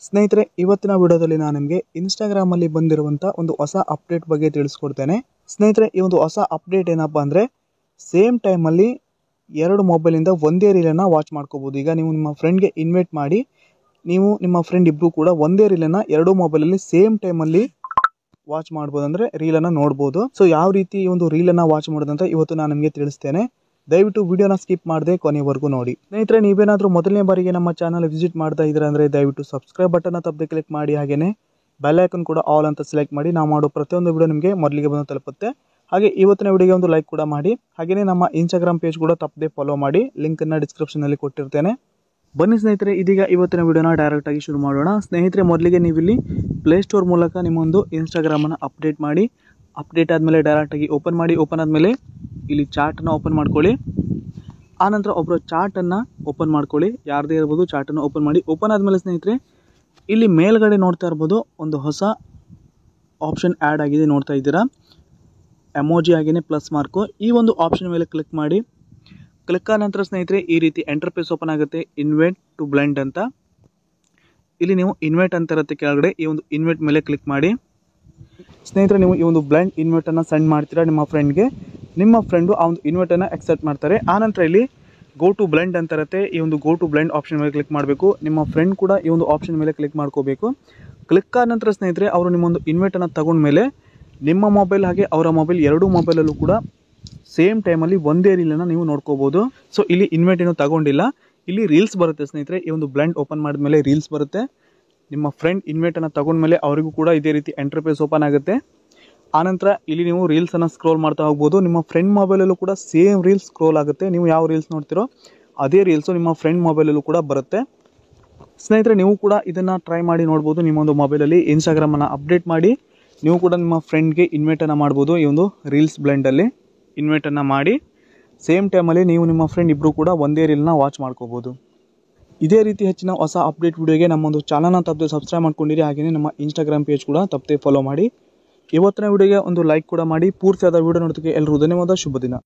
ಸ್ನೇಹಿತರೆ, ಇವತ್ತಿನ ವಿಡಿಯೋದಲ್ಲಿ ನಾನು ನಿಮಗೆ ಇನ್ಸ್ಟಾಗ್ರಾಮ್ ಅಲ್ಲಿ ಬಂದಿರುವಂತ ಒಂದು ಹೊಸ ಅಪ್ಡೇಟ್ ಬಗ್ಗೆ ತಿಳಿಸ್ಕೊಡ್ತೇನೆ. ಸ್ನೇಹಿತರೆ, ಈ ಒಂದು ಹೊಸ ಅಪ್ಡೇಟ್ ಏನಪ್ಪಾ ಅಂದ್ರೆ ಸೇಮ್ ಟೈಮ್ ಅಲ್ಲಿ ಎರಡು ಮೊಬೈಲ್ ಇಂದ ಒಂದೇ ರೀಲ್ ಅನ್ನ ವಾಚ್ ಮಾಡ್ಕೋಬಹುದು. ಈಗ ನೀವು ನಿಮ್ಮ ಫ್ರೆಂಡ್ ಗೆ ಇನ್ವೈಟ್ ಮಾಡಿ ನೀವು ನಿಮ್ಮ ಫ್ರೆಂಡ್ ಇಬ್ರು ಕೂಡ ಒಂದೇ ರೀಲ್ ಅನ್ನ ಎರಡು ಮೊಬೈಲ್ ಅಲ್ಲಿ ಸೇಮ್ ಟೈಮ್ ಅಲ್ಲಿ ವಾಚ್ ಮಾಡಬಹುದು, ಅಂದ್ರೆ ರೀಲ್ ಅನ್ನ ನೋಡಬಹುದು. ಸೊ ಯಾವ ರೀತಿ ಈ ಒಂದು ರೀಲ್ ಅನ್ನ ವಾಚ್ ಮಾಡೋದಂತ ಇವತ್ತು ನಾನು ನಿಮಗೆ ತಿಳಿಸ್ತೇನೆ. ದಯವಿಟ್ಟು ವಿಡಿಯೋನ ಸ್ಕಿಪ್ ಮಾಡದೆ ಕೊನೆವರೆಗೂ ನೋಡಿ. ಸ್ನೇಹಿತರೆ, ನೀವೇನಾದ್ರೂ ಮೊದಲನೇ ಬಾರಿಗೆ ನಮ್ಮ ಚಾನಲ್ ವಿಸಿಟ್ ಮಾಡ್ತಾ ಇದ್ದೀರಾ ಅಂದ್ರೆ ದಯವಿಟ್ಟು ಸಬ್ಸ್ಕ್ರೈಬ್ ಬಟನ್ ತಪ್ಪದೆ ಕ್ಲಿಕ್ ಮಾಡಿ, ಹಾಗೇನೆ ಬೆಲ್ ಐಕಾನ್ ಕೂಡ ಆಲ್ ಅಂತ ಸೆಲೆಕ್ಟ್ ಮಾಡಿ. ನಾವು ಮಾಡೋ ಪ್ರತಿಯೊಂದು ವಿಡಿಯೋ ನಿಮಗೆ ಮೊದಲಿಗೆ ಬಂದು ತಲುಪುತ್ತೆ. ಹಾಗೆ ಇವತ್ತಿನ ವಿಡಿಯೋಗೆ ಒಂದು ಲೈಕ್ ಕೂಡ ಮಾಡಿ, ಹಾಗೇನೆ ನಮ್ಮ ಇನ್ಸ್ಟಾಗ್ರಾಮ್ ಪೇಜ್ ಕೂಡ ತಪ್ಪದೆ ಫಾಲೋ ಮಾಡಿ. ಲಿಂಕ್ ಅನ್ನ ಡಿಸ್ಕ್ರಿಪ್ಷನ್ ಅಲ್ಲಿ ಕೊಟ್ಟಿರ್ತೇನೆ. ಬನ್ನಿ ಸ್ನೇಹಿತರೆ, ಇದೀಗ ಇವತ್ತಿನ ವಿಡಿಯೋನ ಡೈರೆಕ್ಟ್ ಆಗಿ ಶುರು ಮಾಡೋಣ. ಸ್ನೇಹಿತರೆ, ಮೊದಲಿಗೆ ನೀವು ಇಲ್ಲಿ ಪ್ಲೇ ಸ್ಟೋರ್ ಮೂಲಕ ನಿಮ್ಮೊಂದು ಇನ್ಸ್ಟಾಗ್ರಾಮ್ ಅನ್ನ ಅಪ್ಡೇಟ್ ಮಾಡಿ. ಅಪ್ಡೇಟ್ ಆದಮೇಲೆ ಡೈರೆಕ್ಟ್ ಆಗಿ ಓಪನ್ ಮಾಡಿ. ಓಪನ್ ಆದಮೇಲೆ ಇಲ್ಲಿ ಚಾಟ್ ಅನ್ನ ಓಪನ್ ಮಾಡ್ಕೊಳ್ಳಿ. ಆನಂತರ ಒಬ್ಬರ ಚಾಟ್ ಅನ್ನ ಓಪನ್ ಮಾಡ್ಕೊಳ್ಳಿ, ಯಾರದೇ ಇರಬಹುದು. ಚಾಟ್ ಅನ್ನು ಓಪನ್ ಮಾಡಿ. ಓಪನ್ ಆದಮೇಲೆ ಸ್ನೇಹಿತರೆ, ಇಲ್ಲಿ ಮೇಲ್ಗಡೆ ನೋಡ್ತಾ ಇರಬಹುದು ಒಂದು ಹೊಸ ಆಪ್ಷನ್ ಆ್ಯಡ್ ಆಗಿದೆ, ನೋಡ್ತಾ ಇದ್ದೀರಾ, ಎಮೋಜಿ ಹಾಗೇನೆ ಪ್ಲಸ್ ಮಾರ್ಕು. ಈ ಒಂದು ಆಪ್ಷನ್ ಮೇಲೆ ಕ್ಲಿಕ್ ಮಾಡಿ. ಕ್ಲಿಕ್ ಆದ ನಂತರ ಸ್ನೇಹಿತರೆ ಈ ರೀತಿ ಎಂಟರ್ಫೇಸ್ ಓಪನ್ ಆಗುತ್ತೆ, ಇನ್ವೈಟ್ ಟು ಬ್ಲೆಂಡ್ ಅಂತ. ಇಲ್ಲಿ ನೀವು ಇನ್ವೈಟ್ ಅಂತ ಇರುತ್ತೆ ಕೆಳಗಡೆ, ಈ ಒಂದು ಇನ್ವೈಟ್ ಮೇಲೆ ಕ್ಲಿಕ್ ಮಾಡಿ. ಸ್ನೇಹಿತರೆ, ನೀವು ಈ ಒಂದು ಬ್ಲೆಂಡ್ ಇನ್ವೈಟ್ ಅನ್ನ ಸೆಂಡ್ ಮಾಡ್ತೀರಾ ನಿಮ್ಮ ಫ್ರೆಂಡ್ಗೆ. ನಿಮ್ಮ ಫ್ರೆಂಡು ಆ ಒಂದು ಇನ್ವೈಟ್ ಅನ್ನ ಅಕ್ಸೆಪ್ಟ್ ಮಾಡ್ತಾರೆ. ಆನಂತರ ಇಲ್ಲಿ ಗೋ ಟು ಬ್ಲೆಂಡ್ ಅಂತ ಇರುತ್ತೆ, ಈ ಒಂದು ಗೋ ಟು ಬ್ಲೆಂಡ್ ಆಪ್ಷನ್ ಮೇಲೆ ಕ್ಲಿಕ್ ಮಾಡಬೇಕು. ನಿಮ್ಮ ಫ್ರೆಂಡ್ ಕೂಡ ಈ ಒಂದು ಆಪ್ಷನ್ ಮೇಲೆ ಕ್ಲಿಕ್ ಮಾಡ್ಕೋಬೇಕು. ಕ್ಲಿಕ್ ಆದ ನಂತರ ಸ್ನೇಹಿತರೆ, ಅವರು ನಿಮ್ಮೊಂದು ಇನ್ವೈಟ್ ಅನ್ನ ತಗೊಂಡ್ಮೇಲೆ ನಿಮ್ಮ ಮೊಬೈಲ್ ಹಾಗೆ ಅವರ ಮೊಬೈಲ್ ಎರಡೂ ಮೊಬೈಲಲ್ಲೂ ಕೂಡ ಸೇಮ್ ಟೈಮಲ್ಲಿ ಒಂದೇ ರೀಲನ್ನು ನೀವು ನೋಡ್ಕೋಬಹುದು. ಸೊ ಇಲ್ಲಿ ಇನ್ವೈಟ್ ಏನು ತಗೊಂಡಿಲ್ಲ, ಇಲ್ಲಿ ರೀಲ್ಸ್ ಬರುತ್ತೆ ಸ್ನೇಹಿತರೆ. ಈ ಒಂದು ಬ್ಲೆಂಡ್ ಓಪನ್ ಮಾಡಿದ್ಮೇಲೆ ರೀಲ್ಸ್ ಬರುತ್ತೆ. ನಿಮ್ಮ ಫ್ರೆಂಡ್ ಇನ್ವೈಟ್ ಅನ್ನ ತಗೊಂಡ್ಮೇಲೆ ಅವರಿಗೂ ಕೂಡ ಇದೇ ರೀತಿ ಎಂಟರ್ಫೇಸ್ ಓಪನ್ ಆಗುತ್ತೆ. ಆನಂತರ ಇಲ್ಲಿ ನೀವು ರೀಲ್ಸ್ ಅನ್ನ ಸ್ಕ್ರೋಲ್ ಮಾಡ್ತಾ ಹೋಗ್ಬೋದು. ನಿಮ್ಮ ಫ್ರೆಂಡ್ ಮೊಬೈಲಲ್ಲೂ ಕೂಡ ಸೇಮ್ ರೀಲ್ಸ್ ಸ್ಕ್ರೋಲ್ ಆಗುತ್ತೆ. ನೀವು ಯಾವ ರೀಲ್ಸ್ ನೋಡ್ತಿರೋ ಅದೇ ರೀಲ್ಸು ನಿಮ್ಮ ಫ್ರೆಂಡ್ ಮೊಬೈಲಲ್ಲೂ ಕೂಡ ಬರುತ್ತೆ. ಸ್ನೇಹಿತರೆ, ನೀವು ಕೂಡ ಇದನ್ನ ಟ್ರೈ ಮಾಡಿ ನೋಡ್ಬೋದು. ನಿಮ್ಮೊಂದು ಮೊಬೈಲಲ್ಲಿ ಇನ್ಸ್ಟಾಗ್ರಾಮ್ ಅನ್ನ ಅಪ್ಡೇಟ್ ಮಾಡಿ ನೀವು ಕೂಡ ನಿಮ್ಮ ಫ್ರೆಂಡ್ಗೆ ಇನ್ವೈಟ್ ಅನ್ನ ಮಾಡ್ಬೋದು. ಈ ಒಂದು ರೀಲ್ಸ್ ಬ್ಲೆಂಡಲ್ಲಿ ಇನ್ವೈಟ್ ಅನ್ನ ಮಾಡಿ ಸೇಮ್ ಟೈಮಲ್ಲಿ ನೀವು ನಿಮ್ಮ ಫ್ರೆಂಡ್ ಇಬ್ಬರು ಕೂಡ ಒಂದೇ ರೀಲ್ನ ವಾಚ್ ಮಾಡ್ಕೋಬಹುದು. ಇದೇ ರೀತಿ ಹೆಚ್ಚಿನ ಹೊಸ ಅಪ್ಡೇಟ್ ವಿಡಿಯೋಗೆ ನಮ್ಮೊಂದು ಚಾನಲ್ನ ತಪ್ಪದೆ ಸಬ್ಸ್ಕ್ರೈಬ್ ಮಾಡ್ಕೊಂಡಿರಿ, ಹಾಗೆಯೇ ನಮ್ಮ ಇನ್ಸ್ಟಾಗ್ರಾಮ್ ಪೇಜ್ ಕೂಡ ತಪ್ಪದೆ ಫಾಲೋ ಮಾಡಿ. ಇವತ್ತಿನ ವಿಡಿಯೋಗೆ ಒಂದು ಲೈಕ್ ಕೂಡ ಮಾಡಿ. ಪೂರ್ತಿಯಾದ ವಿಡಿಯೋ ನೋಡೋದಕ್ಕೆ ಎಲ್ಲರೂ ಧನ್ಯವಾದ. ಶುಭ ದಿನ.